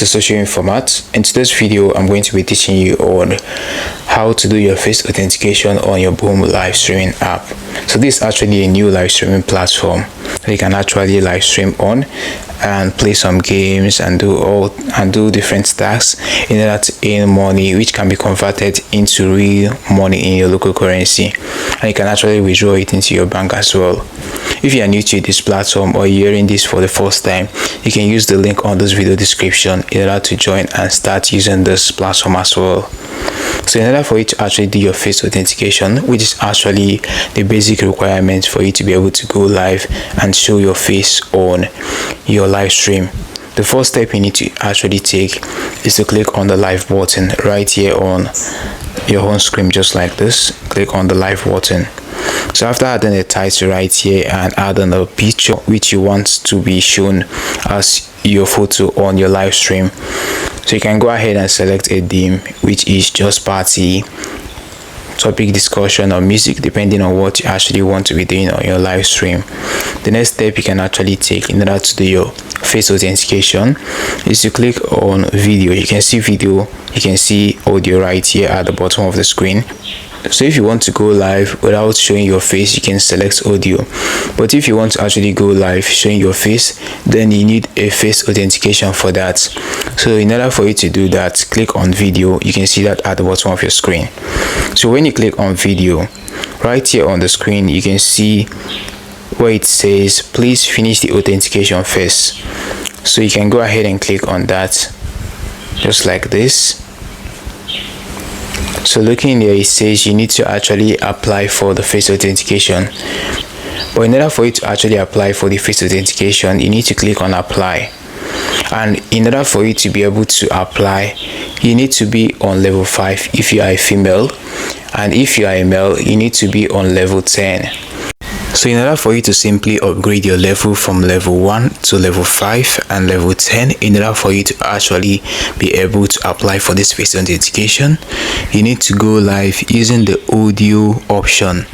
the social format. In today's video, I'm going to be teaching you on how to do your face authentication on your Boom live streaming app. So this is actually a new live streaming platform that you can actually live stream on and play some games and do different tasks in order to earn money, which can be converted into real money in your local currency, and you can actually withdraw it into your bank as well. If you are new to this platform or you're hearing this for the first time, you can use the link on this video description in order to join and start using this platform as well. So in order for you to actually do your face authentication, which is actually the basic requirement for you to be able to go live and show your face on your live stream, the first step you need to actually take is to click on the live button right here on your home screen, just like this. Click on the live button. So after adding a title right here and adding a picture which you want to be shown as your photo on your live stream, so you can go ahead and select a theme, which is just party, topic, discussion, or music, depending on what you actually want to be doing on your live stream. The next step you can actually take in order to do your face authentication is to click on video. You can see video, you can see audio right here at the bottom of the screen. So if you want to go live without showing your face, you can select audio, but if you want to actually go live showing your face, then you need a face authentication for that. So in order for you to do that, click on video. You can see that at the bottom of your screen. So when you click on video, right here on the screen, you can see where it says please finish the authentication first. So you can go ahead and click on that, just like this. So looking here, it says you need to actually apply for the face authentication, but in order for you to actually apply for the face authentication, you need to click on apply. And in order for you to be able to apply, you need to be on level 5 if you are a female, and if you are a male, you need to be on level 10. So in order for you to simply upgrade your level from level 1 to level 5 and level 10, in order for you to actually be able to apply for this face authentication, you need to go live using the audio option.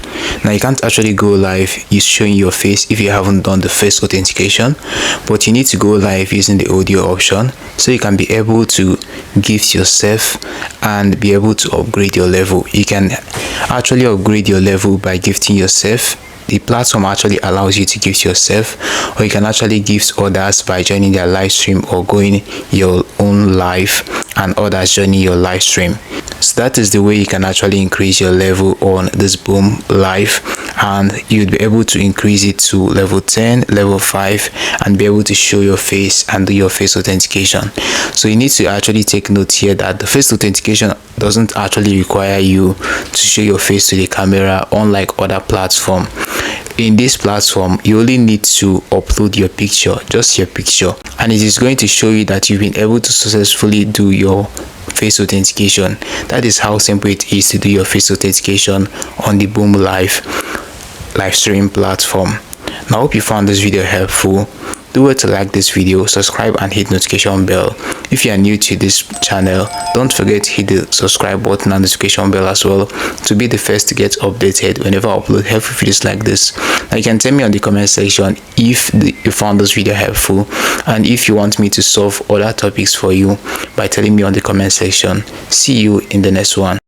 Now you can't actually go live showing your face if you haven't done the face authentication, but you need to go live using the audio option so you can be able to gift yourself and be able to upgrade your level. You can actually upgrade your level by gifting yourself. The platform actually allows you to gift yourself, or you can actually gift others by joining their live stream or going your own live and others joining your live stream. So that is the way you can actually increase your level on this Boom live, and you'll be able to increase it to level 10, level 5, and be able to show your face and do your face authentication. So you need to actually take note here that the face authentication doesn't actually require you to show your face to the camera, unlike other platforms. In this platform, you only need to upload your picture, just your picture, and it is going to show you that you've been able to successfully do your face authentication. That is how simple it is to do your face authentication on the Boom live streaming platform. Now I hope you found this video helpful. Do well to like this video, subscribe, and hit notification bell. If you are new to this channel, don't forget to hit the subscribe button and notification bell as well to be the first to get updated whenever I upload helpful videos like this. Now you can tell me on the comment section if you found this video helpful, and if you want me to solve other topics for you by telling me on the comment section. See you in the next one.